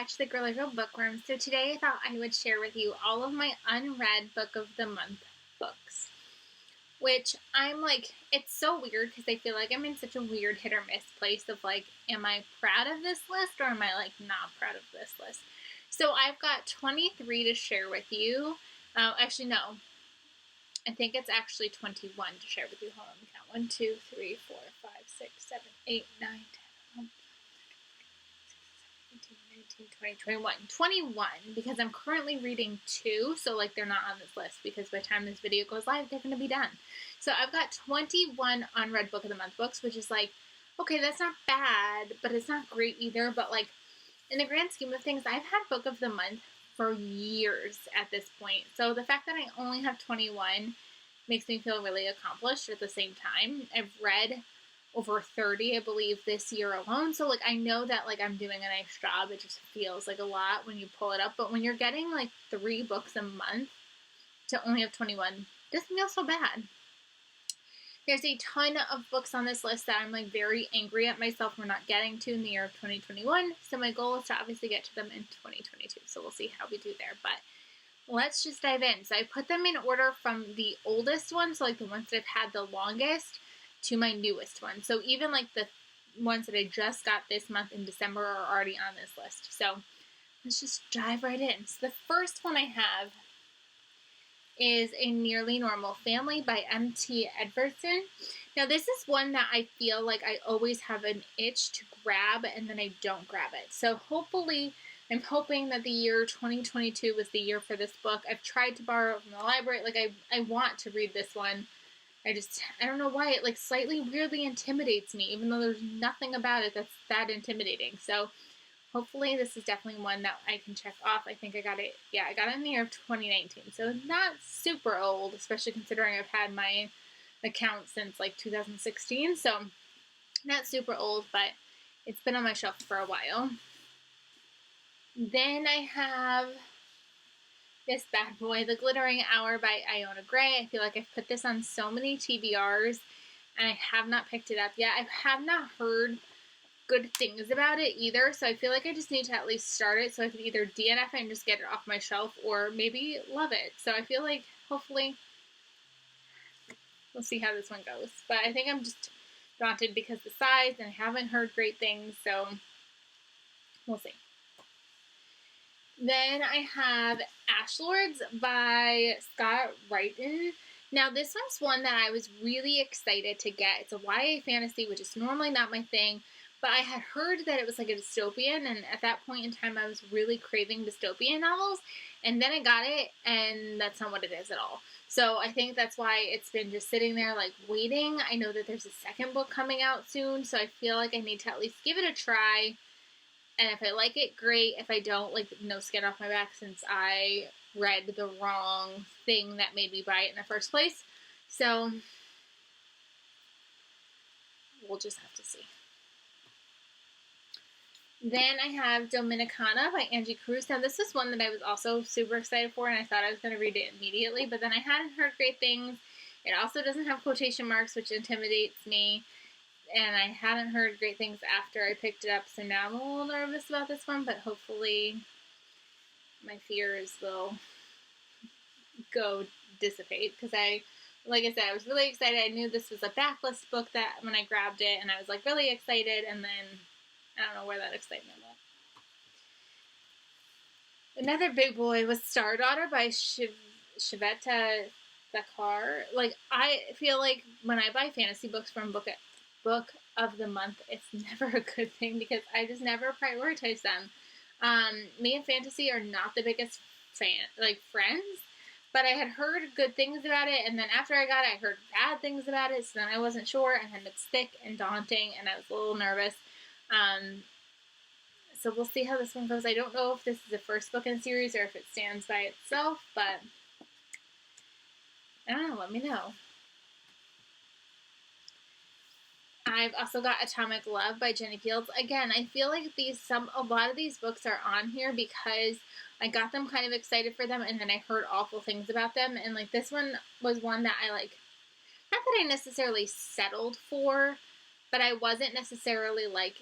back to the Girl I Wrote Bookworm. So today I thought I would share with you all of my unread book of the month books. Which I'm like, it's so weird because I feel like I'm in such a weird hit or miss place of like, am I proud of this list or am I like not proud of this list? So I've got 23 to share with you. Actually, no. I think it's actually 21 to share with you. Hold on, count. 1, 2, 3, 4, 5, 6, 7, 8, 9, 10, 11, 18, 19, 20, 21. 21 because I'm currently reading 2, so like they're not on this list because by the time this video goes live, they're going to be done. So I've got 21 unread book of the month books, which is like, okay, that's not bad, but it's not great either. But like in the grand scheme of things, I've had book of the month for years at this point. So the fact that I only have 21 makes me feel really accomplished at the same time. I've read over 30, I believe, this year alone. So like I know that like I'm doing a nice job. It just feels like a lot when you pull it up. But when you're getting like 3 books a month to only have 21, it doesn't feel so bad. There's a ton of books on this list that I'm like very angry at myself for not getting to in the year of 2021. So my goal is to obviously get to them in 2022. So we'll see how we do there. But let's just dive in. So I put them in order from the oldest one, so like the ones that I've had the longest, to my newest one. So even like the ones that I just got this month in December are already on this list. So let's just dive right in. So the first one I have is A Nearly Normal Family by M.T. Edverson. Now this is one that I feel like I always have an itch to grab and then I don't grab it. So hopefully, I'm hoping that the year 2022 was the year for this book. I've tried to borrow it from the library. Like I want to read this one. I don't know why it like slightly weirdly intimidates me, even though there's nothing about it that's that intimidating. So hopefully this is definitely one that I can check off. I think I got it. Yeah, I got it in the year of 2019. So not super old, especially considering I've had my account since like 2016. So not super old, but it's been on my shelf for a while. Then I have this bad boy, The Glittering Hour by Iona Gray. I feel like I've put this on so many TBRs and I have not picked it up yet. I have not heard good things about it either, so I feel like I just need to at least start it so I can either DNF it and just get it off my shelf or maybe love it. So I feel like hopefully we'll see how this one goes. But I think I'm just daunted because of the size and I haven't heard great things, so we'll see. Then I have Ashlords by Scott Wrighton. Now this one's one that I was really excited to get. It's a YA fantasy, which is normally not my thing, but I had heard that it was like a dystopian, and at that point in time I was really craving dystopian novels, and then I got it, and that's not what it is at all. So I think that's why it's been just sitting there like waiting. I know that there's a second book coming out soon, so I feel like I need to at least give it a try. And if I like it, great. If I don't, like, no skin off my back since I read the wrong thing that made me buy it in the first place. So we'll just have to see. Then I have Dominicana by Angie Cruz. Now this is one that I was also super excited for and I thought I was going to read it immediately, but then I hadn't heard great things. It also doesn't have quotation marks, which intimidates me. And I hadn't heard great things after I picked it up, so now I'm a little nervous about this one, but hopefully my fears will dissipate, because like I said, I was really excited. I knew this was a backlist book that when I grabbed it, and I was like really excited, and then I don't know where that excitement went. Another big boy was Star Daughter by Shiveta Thakar. Like, I feel like when I buy fantasy books from book of the month, it's never a good thing because I just never prioritize them. Me and fantasy are not the biggest friends, but I had heard good things about it, and then after I got it, I heard bad things about it, so then I wasn't sure, and then it's thick and daunting, and I was a little nervous. So we'll see how this one goes. I don't know if this is the first book in the series or if it stands by itself, but I don't know, let me know. I've also got Atomic Love by Jenny Fields. Again, I feel like a lot of these books are on here because I got them kind of excited for them and then I heard awful things about them. And like this one was one that I like, not that I necessarily settled for, but I wasn't necessarily like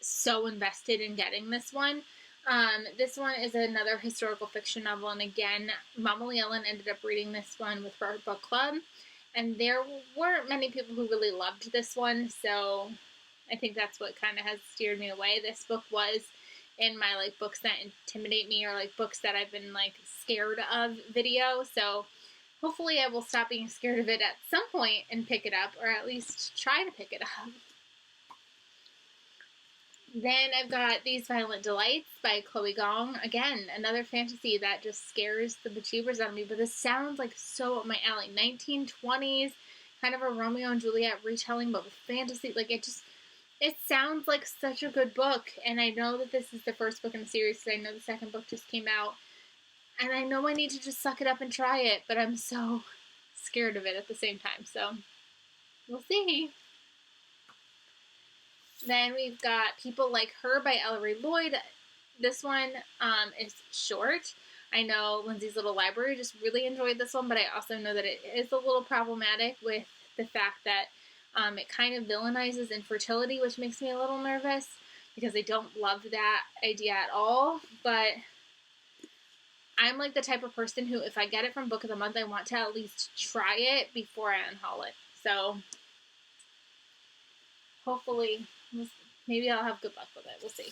so invested in getting this one. This one is another historical fiction novel, and again, Mama Lee Ellen ended up reading this one with her book club, and there weren't many people who really loved this one, so I think that's what kind of has steered me away. This book was in my, like, books that intimidate me, or, like, books that I've been, like, scared of video, so hopefully I will stop being scared of it at some point and pick it up, or at least try to pick it up. Then I've got These Violent Delights by Chloe Gong. Again, another fantasy that just scares the bejeebers out of me, but this sounds like so up my alley. 1920s, kind of a Romeo and Juliet retelling, but with fantasy. Like, it sounds like such a good book, and I know that this is the first book in the series, because I know the second book just came out, and I know I need to just suck it up and try it, but I'm so scared of it at the same time, so we'll see. Then we've got People Like Her by Ellery Lloyd. This one is short. I know Lindsay's Little Library just really enjoyed this one, but I also know that it is a little problematic with the fact that it kind of villainizes infertility, which makes me a little nervous because I don't love that idea at all. But I'm like the type of person who, if I get it from Book of the Month, I want to at least try it before I unhaul it. So hopefully, maybe I'll have good luck with it. We'll see.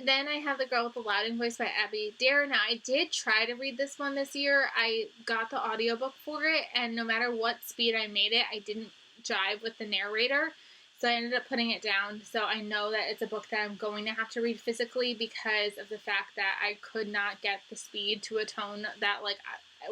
Then I have The Girl with the Louding Voice by Abby Dare. Now, I did try to read this one this year. I got the audiobook for it, and no matter what speed I made it, I didn't jive with the narrator, so I ended up putting it down. So I know that it's a book that I'm going to have to read physically because of the fact that I could not get the speed to a tone that, like,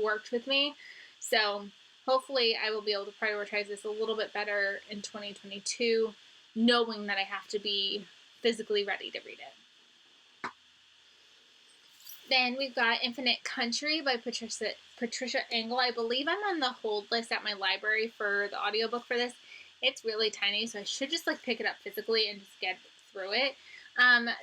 worked with me. So hopefully I will be able to prioritize this a little bit better in 2022, knowing that I have to be physically ready to read it. Then we've got Infinite Country by Patricia Engel. I believe I'm on the hold list at my library for the audiobook for this. It's really tiny, so I should just, like, pick it up physically and just get through it.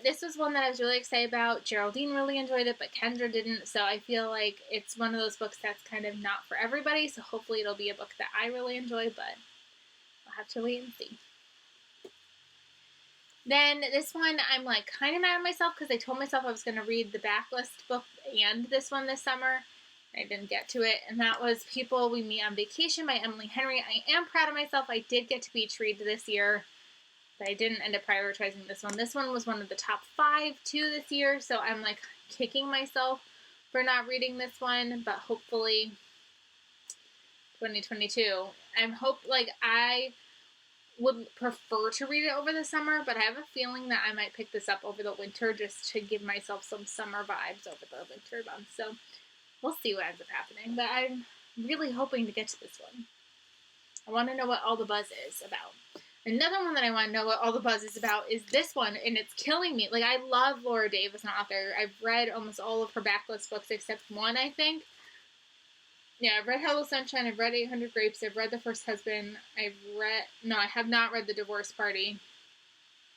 This was one that I was really excited about. Geraldine really enjoyed it, but Kendra didn't, so I feel like it's one of those books that's kind of not for everybody, so hopefully it'll be a book that I really enjoy, but I'll have to wait and see. Then this one, I'm, like, kind of mad at myself because I told myself I was going to read the Backlist book and this one this summer. I didn't get to it, and that was People We Meet on Vacation by Emily Henry. I am proud of myself. I did get to beach read this year, but I didn't end up prioritizing this one. This one was one of the top 5 too this year, so I'm, like, kicking myself for not reading this one, but hopefully 2022. I would prefer to read it over the summer, but I have a feeling that I might pick this up over the winter just to give myself some summer vibes over the winter months. So we'll see what ends up happening, but I'm really hoping to get to this one. I want to know what all the buzz is about. Another one that I want to know what all the buzz is about is this one, and it's killing me. Like, I love Laura Davis, an author. I've read almost all of her Backlist books except one, I think. Yeah, I've read Hello Sunshine, I've read 800 Grapes, I've read The First Husband, I have not read The Divorce Party,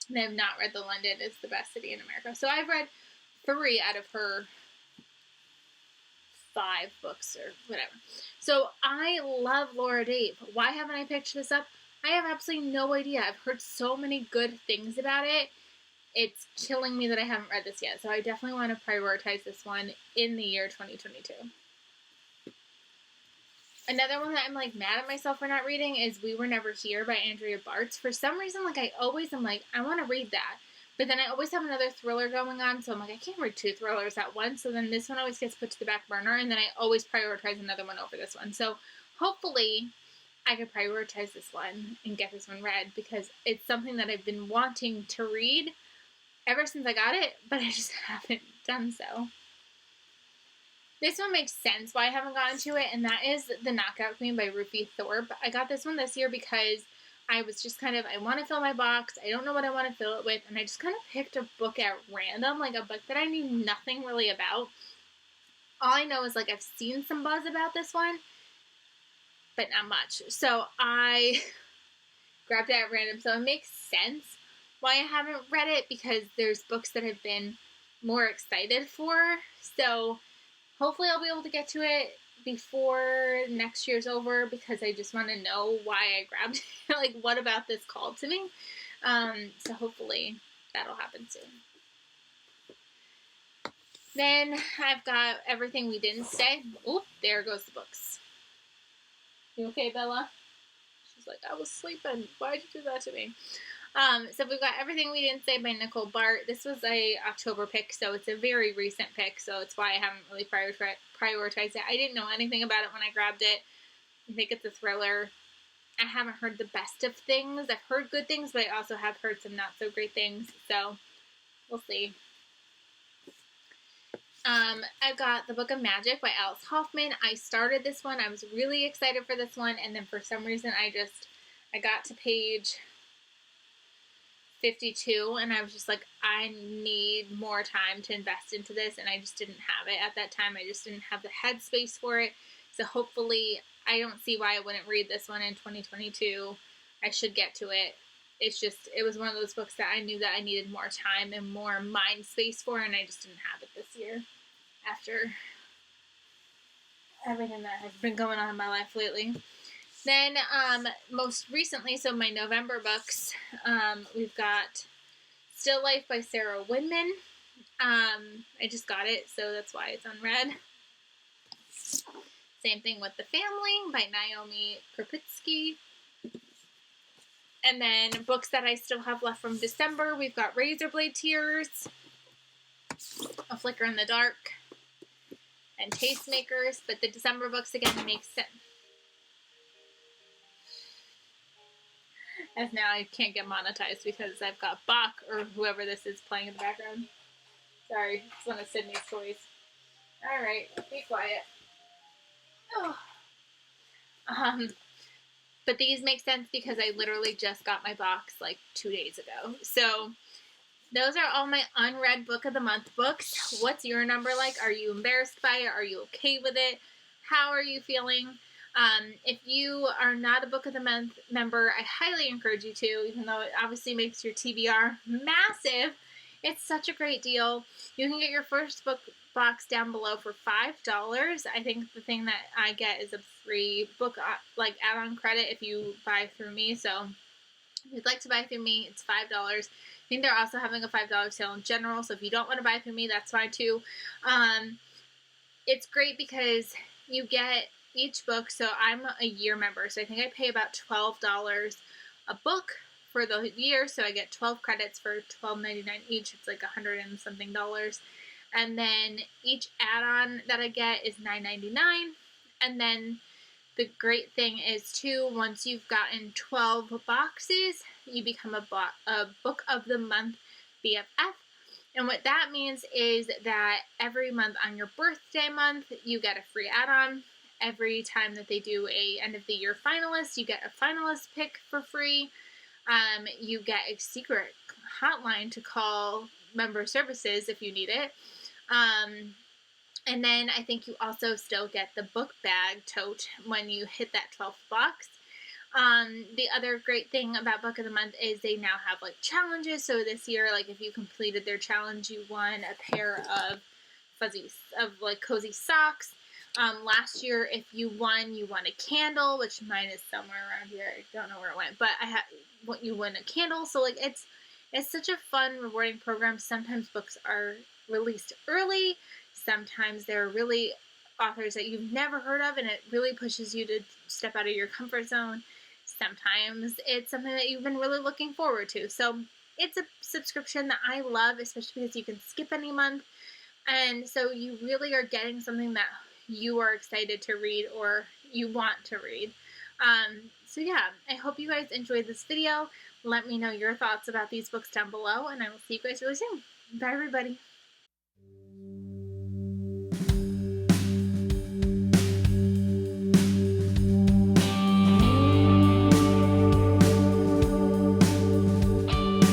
and I have not read The London is the Best City in America. So I've read 3 out of her 5 books or whatever. So I love Laura Dave. Why haven't I picked this up? I have absolutely no idea. I've heard so many good things about it. It's killing me that I haven't read this yet. So I definitely want to prioritize this one in the year 2022. Another one that I'm, like, mad at myself for not reading is We Were Never Here by Andrea Bartz. For some reason, like, I always am like, I want to read that. But then I always have another thriller going on, so I'm like, I can't read 2 thrillers at once. So then this one always gets put to the back burner, and then I always prioritize another one over this one. So hopefully I can prioritize this one and get this one read, because it's something that I've been wanting to read ever since I got it, but I just haven't done so. This one makes sense why I haven't gotten to it, and that is The Knockout Queen by Ruthie Thorpe. I got this one this year because I was just kind of, I want to fill my box, I don't know what I want to fill it with, and I just kind of picked a book at random, like a book that I knew nothing really about. All I know is, like, I've seen some buzz about this one, but not much. So I grabbed it at random, so it makes sense why I haven't read it, because there's books that I've been more excited for, so hopefully I'll be able to get to it before next year's over, because I just want to know why I grabbed it. Like, what about this called to me? So hopefully that'll happen soon. Then I've got Everything We Didn't Say. Oop, there goes the books. You okay, Bella? She's like, I was sleeping. Why'd you do that to me? So we've got Everything We Didn't Say by Nicole Bart. This was a October pick, so it's a very recent pick, so it's why I haven't really prioritized it. I didn't know anything about it when I grabbed it. I think it's a thriller. I haven't heard the best of things. I've heard good things, but I also have heard some not so great things, so we'll see. I've got The Book of Magic by Alice Hoffman. I started this one. I was really excited for this one, and then for some reason I got to page 52, and I was just like, I need more time to invest into this, and I just didn't have it at that time. I just didn't have the headspace for it, so hopefully, I don't see why I wouldn't read this one in 2022. I should get to it. It's just, it was one of those books that I knew that I needed more time and more mind space for, and I just didn't have it this year after everything that has been going on in my life lately. Then, most recently, so my November books, we've got Still Life by Sarah Winman. I just got it, so that's why it's unread. Same thing with The Family by Naomi Krupitsky. And then books that I still have left from December, we've got Razorblade Tears, A Flicker in the Dark, and Tastemakers. But the December books, again, make sense. As now I can't get monetized because I've got Bach, or whoever this is, playing in the background. Sorry, it's one of Sydney's toys. Alright, be quiet. Oh. But these make sense because I literally just got my box like 2 days ago. So those are all my unread book of the month books. What's your number like? Are you embarrassed by it? Are you okay with it? How are you feeling? If you are not a book of the month member, I highly encourage you to, even though it obviously makes your TBR massive. It's such a great deal. You can get your first book box down below for $5. I think the thing that I get is a free book like add-on credit if you buy through me. So if you'd like to buy through me, it's $5. I think they're also having a $5 sale in general. So if you don't want to buy through me, that's fine too. It's great because you get each book. So I'm a year member, so I think I pay about $12 a book for the year, so I get 12 credits for $12.99 each. It's like $100 and something. And then each add-on that I get is $9.99. And then the great thing is too, once you've gotten 12 boxes, you become a book of the month BFF. And what that means is that every month on your birthday month, you get a free add-on. Every time that they do a end of the year finalist, you get a finalist pick for free. You get a secret hotline to call member services if you need it. And then I think you also still get the book bag tote when you hit that 12th box. The other great thing about Book of the Month is they now have like challenges. So this year, like if you completed their challenge, you won a pair of cozy socks. Last year, if you won a candle, which mine is somewhere around here. I don't know where it went, but you win a candle. So like it's such a fun, rewarding program. Sometimes books are released early. Sometimes they're really authors that you've never heard of, and it really pushes you to step out of your comfort zone. Sometimes it's something that you've been really looking forward to. So it's a subscription that I love, especially because you can skip any month. And so you really are getting something that you are excited to read or you want to read. So yeah, I hope you guys enjoyed this video. Let me know your thoughts about these books down below, and I will see you guys really soon. Bye, everybody.